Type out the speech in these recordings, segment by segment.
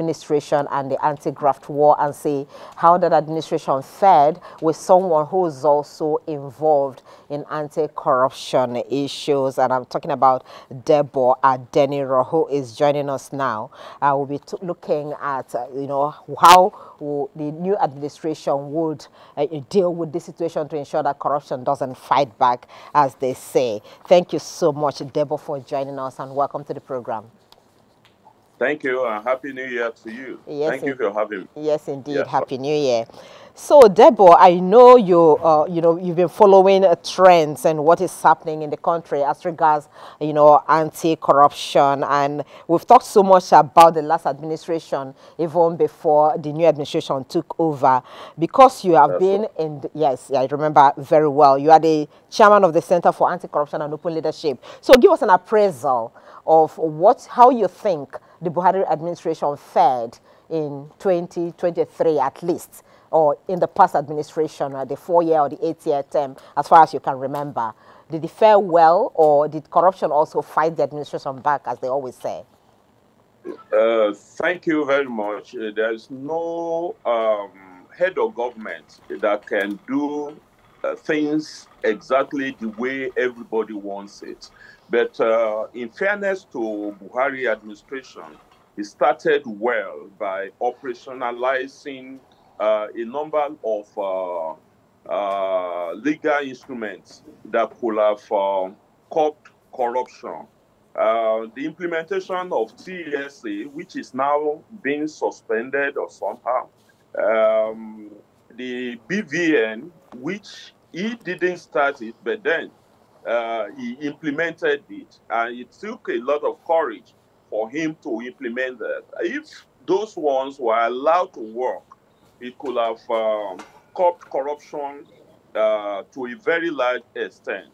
administration and the anti-graft war and see how that administration fared with someone who is also involved in anti-corruption issues. And I'm talking about Deborah Adeniro, who is joining us now. We'll be looking at, how the new administration would deal with this situation to ensure that corruption doesn't fight back, as they say. Thank you so much, Deborah, for joining us, and welcome to the program. Thank you, and Happy New Year to you. Yes, Thank you for having me. Yes, indeed. Yes, Happy New Year. So, Deborah, I know you've been following trends and what is happening in the country as regards, anti-corruption, and we've talked so much about the last administration, even before the new administration took over, because you have been in. Yes, I remember very well. You are the chairman of the Center for Anti-Corruption and Open Leadership. So, give us an appraisal of how you think the Buhari administration fared in 2023 at least, or in the past administration, the 4-year or the 8-year term, as far as you can remember. Did it fare well, or did corruption also fight the administration back, as they always say? Thank you very much. There's no head of government that can do things exactly the way everybody wants it. But in fairness to Buhari administration, it started well by operationalizing a number of legal instruments that could have curbed corruption. The implementation of TSA, which is now being suspended or somehow, the BVN, which he didn't start it, but then he implemented it, and it took a lot of courage for him to implement that. If those ones were allowed to work, it could have curbed corruption to a very large extent.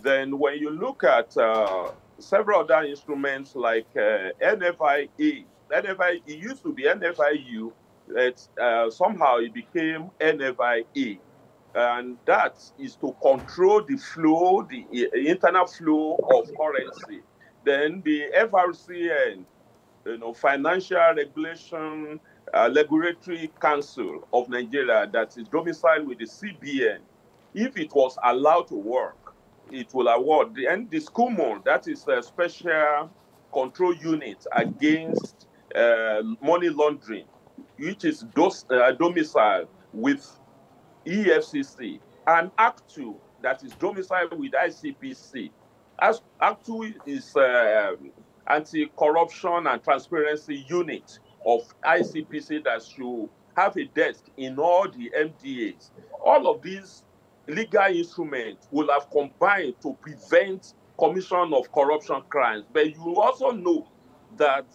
Then when you look at several other instruments like NFIA, it used to be NFIU, somehow it became NFIA. And that is to control the flow, the internal flow of currency. Then the FRCN, Financial Regulation Regulatory Council of Nigeria, that is domiciled with the CBN, if it was allowed to work, it will award. And the SCUMO, that is a special control unit against money laundering, which is domiciled with EFCC, and Act 2, that is domiciled with ICPC. As Act 2 is anti-corruption and transparency unit of ICPC that should have a desk in all the MDAs. All of these legal instruments will have combined to prevent commission of corruption crimes. But you also know that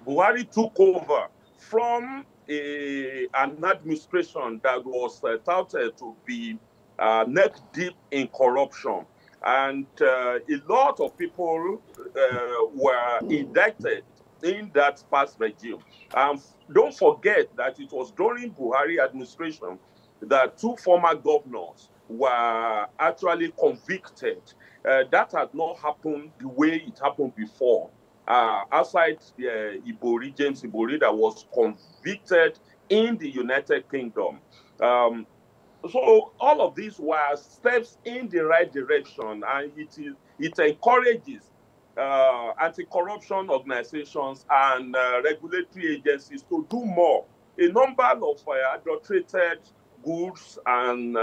Buhari took over from an administration that was touted to be neck deep in corruption. And a lot of people were indicted in that past regime. Don't forget that it was during Buhari administration that 2 former governors were actually convicted. That had not happened the way it happened before. Outside Ibori, James Ibori, that was convicted in the United Kingdom. So all of these were steps in the right direction, and it encourages anti-corruption organizations and regulatory agencies to do more. A number of adulterated goods and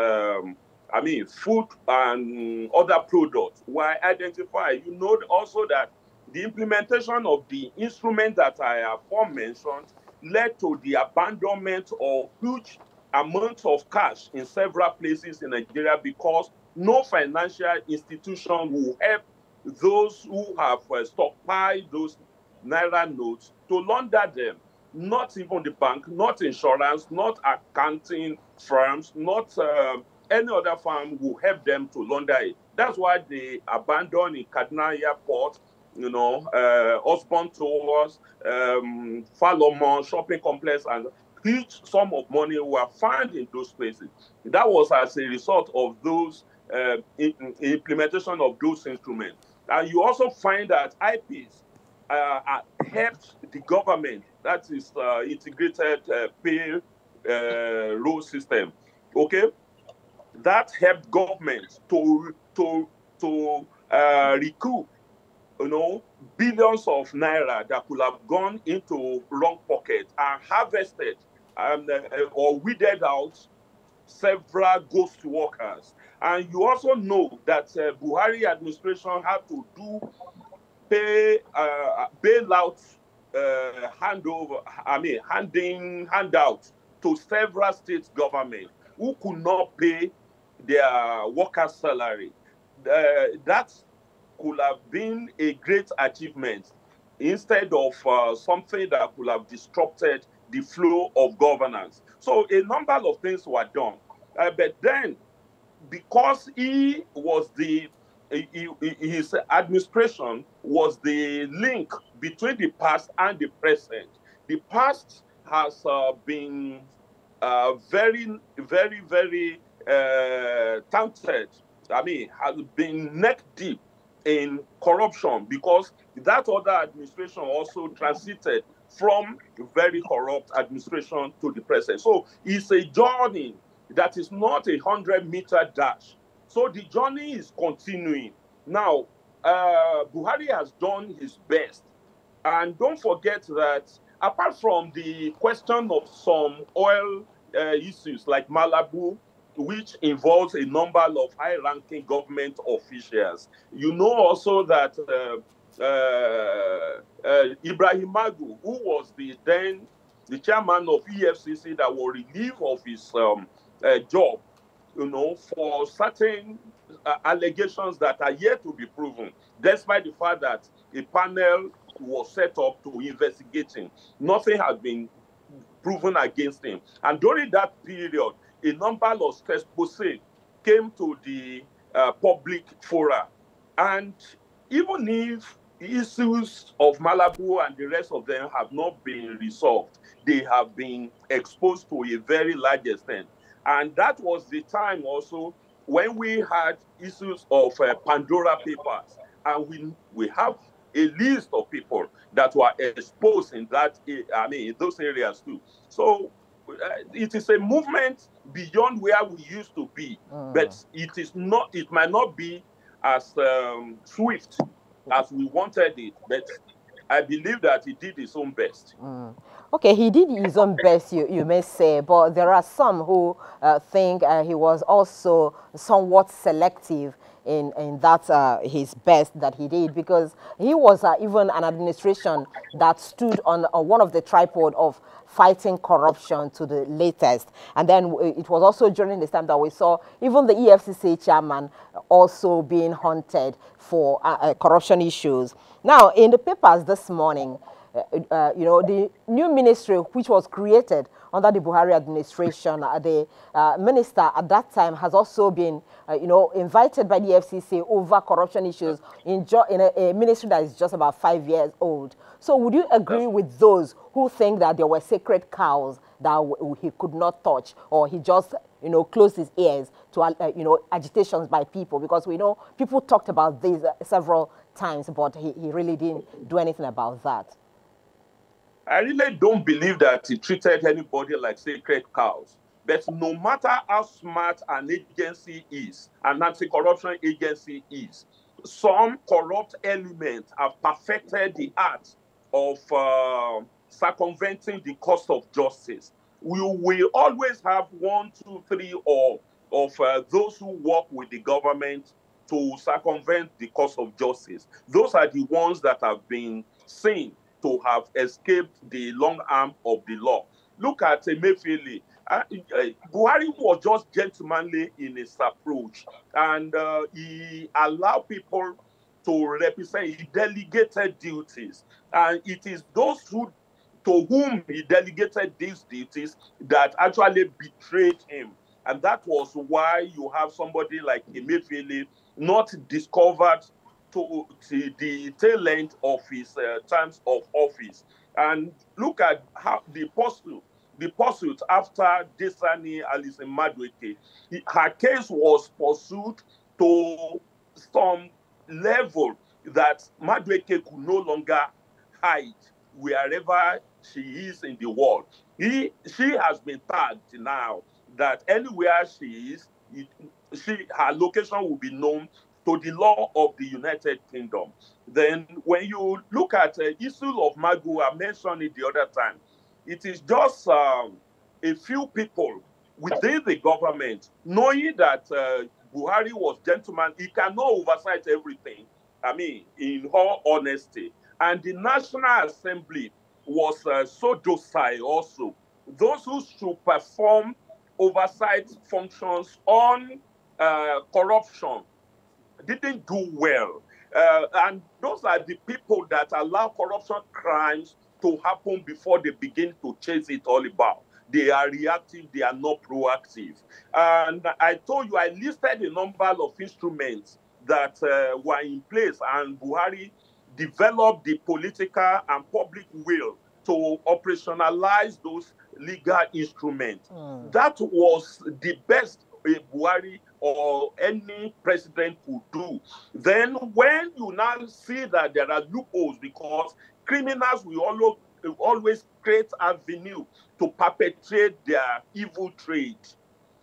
food and other products were identified. You know also that the implementation of the instrument that I have aforementioned led to the abandonment of huge amounts of cash in several places in Nigeria, because no financial institution will help those who have stockpiled those naira notes to launder them. Not even the bank, not insurance, not accounting firms, not any other firm will help them to launder it. That's why they abandoned in Kaduna Airport, Osborne Towers, Falomon shopping complex, and huge sum of money were found in those places. That was as a result of those implementation of those instruments. And you also find that IPs helped the government, that is integrated pay role system, okay? That helped government to recoup, billions of naira that could have gone into wrong pockets and harvested or weeded out several ghost workers. And you also know that Buhari administration had to do pay bailout handout to several state government who could not pay their workers' salary. That could have been a great achievement instead of something that could have disrupted the flow of governance. So a number of things were done. But then, because his administration was the link between the past and the present. The past has been very, very, very tainted. I mean, has been neck deep in corruption, because that other administration also transited from very corrupt administration to the present. So it's a journey that is not a 100-meter dash. So the journey is continuing. Now, Buhari has done his best. And don't forget that apart from the question of some oil issues like Malabu, which involves a number of high-ranking government officials, you know also that Ibrahim Magu, who was the chairman of EFCC, that was relieved of his job, for certain allegations that are yet to be proven, despite the fact that a panel was set up to investigate him. Nothing has been proven against him. And during that period, a number of exposés came to the public fora. And even if issues of Malabu and the rest of them have not been resolved, they have been exposed to a very large extent. And that was the time also when we had issues of Pandora Papers. And we have a list of people that were exposed in in those areas too. So it is a movement beyond where we used to be, but it might not be as swift as we wanted it, but I believe that he did his own best. Okay, he did his own best, you may say, but there are some who think he was also somewhat selective in that his best that he did, because he was even an administration that stood on one of the tripod of fighting corruption to the latest. And then it was also during this time that we saw even the EFCC chairman also being hunted for corruption issues. Now, in the papers this morning, the new ministry which was created under the Buhari administration, the minister at that time has also been, invited by the FCC over corruption issues in a ministry that is just about 5 years old. So would you agree with those who think that there were sacred cows that he could not touch, or he just, closed his ears to, agitations by people? Because we know people talked about this several times, but he really didn't do anything about that. I really don't believe that he treated anybody like sacred cows. But no matter how smart an agency is, an anti-corruption agency is, some corrupt elements have perfected the art of circumventing the cost of justice. We will always have 1, 2, 3 of those who work with the government to circumvent the cost of justice. Those are the ones that have been seen to have escaped the long arm of the law. Look at Emefiele. Buhari was just gentlemanly in his approach, and he allowed people to represent. He delegated duties, and it is those to whom he delegated these duties that actually betrayed him. And that was why you have somebody like Emefiele not discovered to the tail end of his terms of office. And look at how the pursuit after Desani Alison Madueke, her case was pursued to some level that Madueke could no longer hide. wherever she is in the world. She has been tagged now that anywhere she is, her location will be known to the law of the United Kingdom. Then, when you look at issue of Magu, I mentioned it the other time. It is just a few people within the government knowing that Buhari was gentleman. He cannot oversight everything. I mean, in all honesty, and the National Assembly was so docile also. Those who should perform oversight functions on corruption didn't do well. And those are the people that allow corruption crimes to happen before they begin to chase it all about. They are reactive, they are not proactive. And I told you, I listed a number of instruments that were in place, and Buhari developed the political and public will to operationalize those legal instruments. That was the best Buhari or any president could do. Then when you now see that there are loopholes, because criminals will always create avenue to perpetrate their evil trade.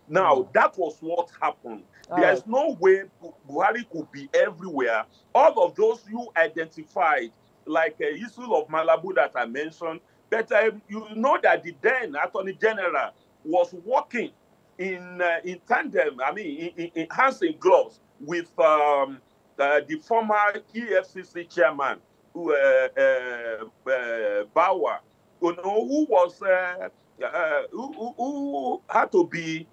Now, that was what happened. There's no way Buhari could be everywhere. All of those you identified, like issue of Malabu that I mentioned, but you know that the then Attorney General was working in tandem, I mean, in hands and gloves with the former EFCC chairman, Bauer, you know, who was who had to be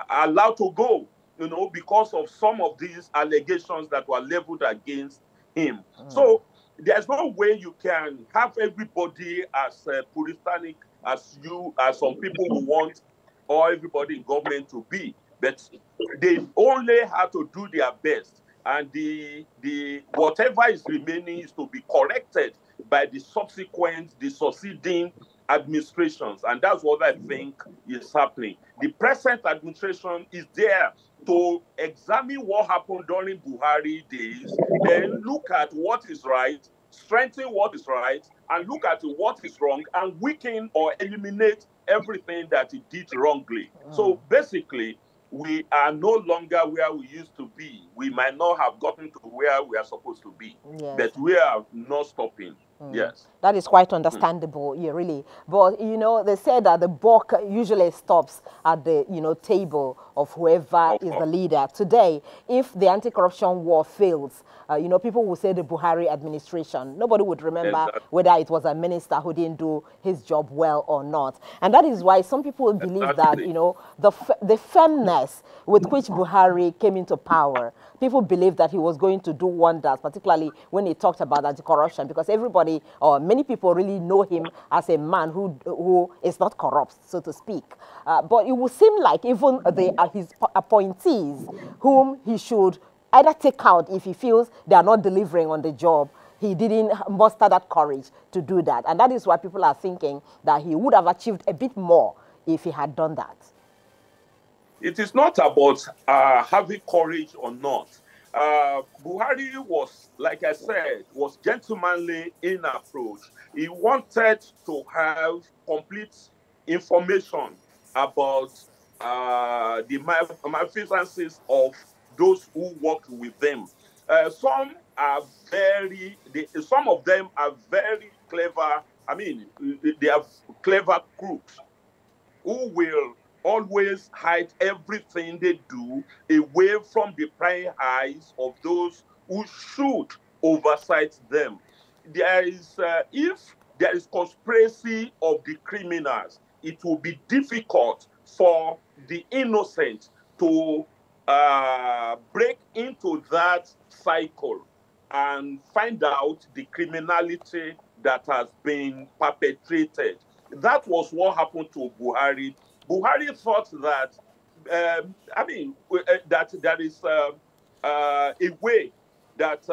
allowed to go, you know, because of some of these allegations that were leveled against him. So there's no way you can have everybody as puritanic as some people who want or everybody in government to be, but they only have to do their best, and the whatever is remaining is to be corrected by the succeeding administrations, and that's what I think is happening. The present administration is there to examine what happened during Buhari days, then look at what is right, strengthen what is right, and look at what is wrong, and weaken or eliminate everything that he did wrongly. So basically, we are no longer where we used to be. We might not have gotten to where we are supposed to be, but we are not stopping. Yes. That is quite understandable, yeah, really. But, you know, they say that the buck usually stops at the, you know, table of whoever is the leader. Today, if the anti-corruption war fails, you know, people will say the Buhari administration. Nobody would remember whether it was a minister who didn't do his job well or not. And that is why some people believe that, you know, the firmness with which Buhari came into power, people believe that he was going to do wonders, particularly when he talked about anti-corruption, because everybody or many people really know him as a man who is not corrupt, so to speak. But it would seem like even his appointees, whom he should either take out if he feels they are not delivering on the job, he didn't muster that courage to do that. And that is why people are thinking that he would have achieved a bit more if he had done that. It is not about having courage or not. Buhari was, like I said, was gentlemanly in approach. He wanted to have complete information about the malfeasances of those who worked with them. Some of them are very clever. I mean, they are clever crooks who will always hide everything they do away from the prying eyes of those who should oversight them. There is, if there is conspiracy of the criminals, it will be difficult for the innocent to break into that cycle and find out the criminality that has been perpetrated. That was what happened to Buhari. Buhari thought that, that there is a way that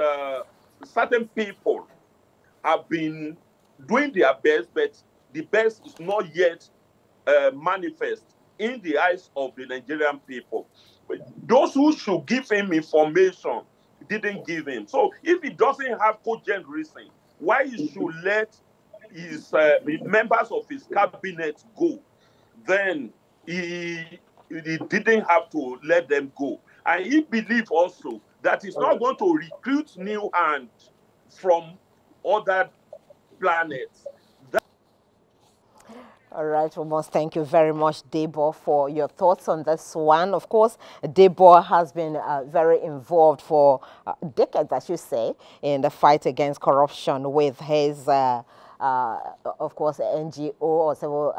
certain people have been doing their best, but the best is not yet manifest in the eyes of the Nigerian people. Those who should give him information didn't give him. So if he doesn't have cogent reason why he should let his members of his cabinet go, then he didn't have to let them go. And he believed also that he's not going to recruit new hands from other planets. All right, we must thank you very much, Debo, for your thoughts on this one. Of course, Debo has been very involved for decades, I should say, in the fight against corruption with his, of course, NGO or several.